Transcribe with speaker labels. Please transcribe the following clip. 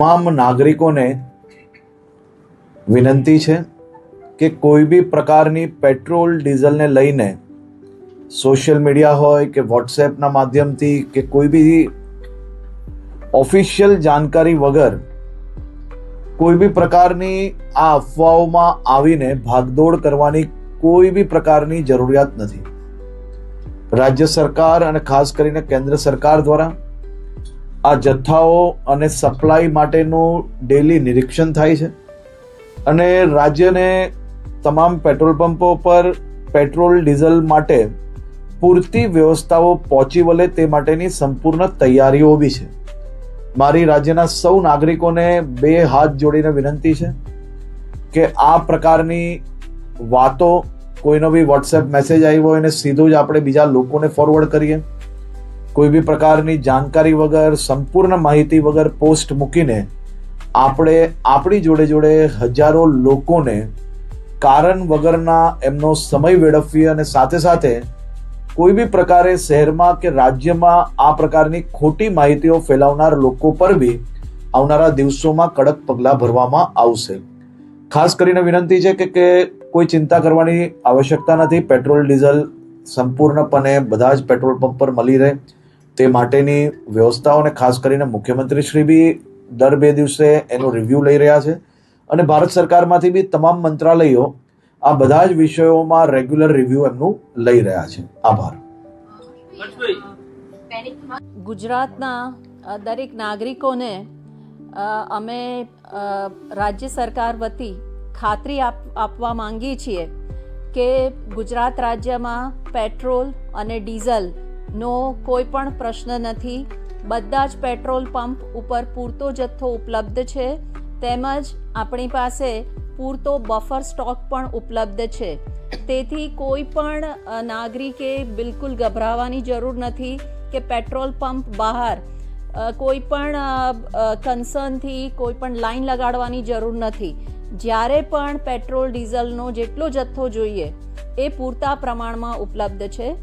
Speaker 1: તમામ નાગરિકોને વિનંતી છે કે કોઈ બી પ્રકારની પેટ્રોલ ડીઝલને લઈને સોશિયલ મીડિયા હોય કે વોટ્સએપના માધ્યમથી કે કોઈ બી ઓફિશિયલ જાણકારી વગર કોઈ બી પ્રકારની આ અફવાઓમાં આવીને ભાગદોડ કરવાની કોઈ બી પ્રકારની જરૂરિયાત નથી. રાજ્ય સરકાર અને ખાસ કરીને કેન્દ્ર સરકાર દ્વારા આ જથ્થાઓ અને સપ્લાય માટેનું ડેલી નિરીક્ષણ થાય છે અને રાજ્યને તમામ પેટ્રોલ પંપો પર પેટ્રોલ ડીઝલ માટે પૂરતી વ્યવસ્થાઓ પહોંચી વળે તે માટેની સંપૂર્ણ તૈયારીઓ બી છે. મારી રાજ્યના સૌ નાગરિકોને બે હાથ જોડીને વિનંતી છે કે આ પ્રકારની વાતો કોઈનો બી વોટ્સએપ મેસેજ આવ્યો હોય અને સીધું જ આપણે બીજા લોકોને ફોરવર્ડ કરીએ. કોઈ બી પ્રકારની જાણકારી વગર સંપૂર્ણ માહિતી વગર પોસ્ટ મૂકીને આપણે આપણી જોડે જોડે હજારો લોકોને કારણ વગરના એમનો સમય વેડફીએ અને સાથે સાથે કોઈ બી પ્રકારે શહેરમાં કે રાજ્યમાં આ પ્રકારની ખોટી માહિતીઓ ફેલાવનાર લોકો પર બી આવનારા દિવસોમાં કડક પગલાં ભરવામાં આવશે. ખાસ કરીને વિનંતી છે કે કોઈ ચિંતા કરવાની આવશ્યકતા નથી. પેટ્રોલ ડીઝલ સંપૂર્ણપણે બધા જ પેટ્રોલ પંપ પર મળી રહે તે માટેની વ્યવસ્થાઓને ખાસ કરીને મુખ્યમંત્રી શ્રી બી દર 2 દિવસે એનો રિવ્યૂ લઈ રહ્યા છે અને ભારત સરકારમાંથી બી તમામ મંત્રાલયો આ બધા જ વિષયોમાં રેગ્યુલર રિવ્યૂ એમનું લઈ રહ્યા છે. આભાર.
Speaker 2: ગુજરાતના દરેક નાગરિકોને અમે રાજ્ય સરકાર વતી ખાતરી આપવા માંગીએ છીએ કે ગુજરાત રાજ્યમાં પેટ્રોલ અને ડીઝલનો કોઈ પણ પ્રશ્ન નથી. બધા જ પેટ્રોલ પંપ ઉપર પૂરતો જથ્થો ઉપલબ્ધ છે તેમજ આપણી પાસે પૂરતો બફર સ્ટોક પણ ઉપલબ્ધ છે. તેથી કોઈ પણ નાગરિકે બિલકુલ ગભરાવાની જરૂર નથી કે પેટ્રોલ પંપ બહાર કોઈ પણ કન્સર્નથી કોઈ પણ લાઈન લગાડવાની જરૂર નથી. જ્યારે પણ પેટ્રોલ ડીઝલનો જેટલો જથ્થો જોઈએ એ પૂરતા પ્રમાણમાં ઉપલબ્ધ છે.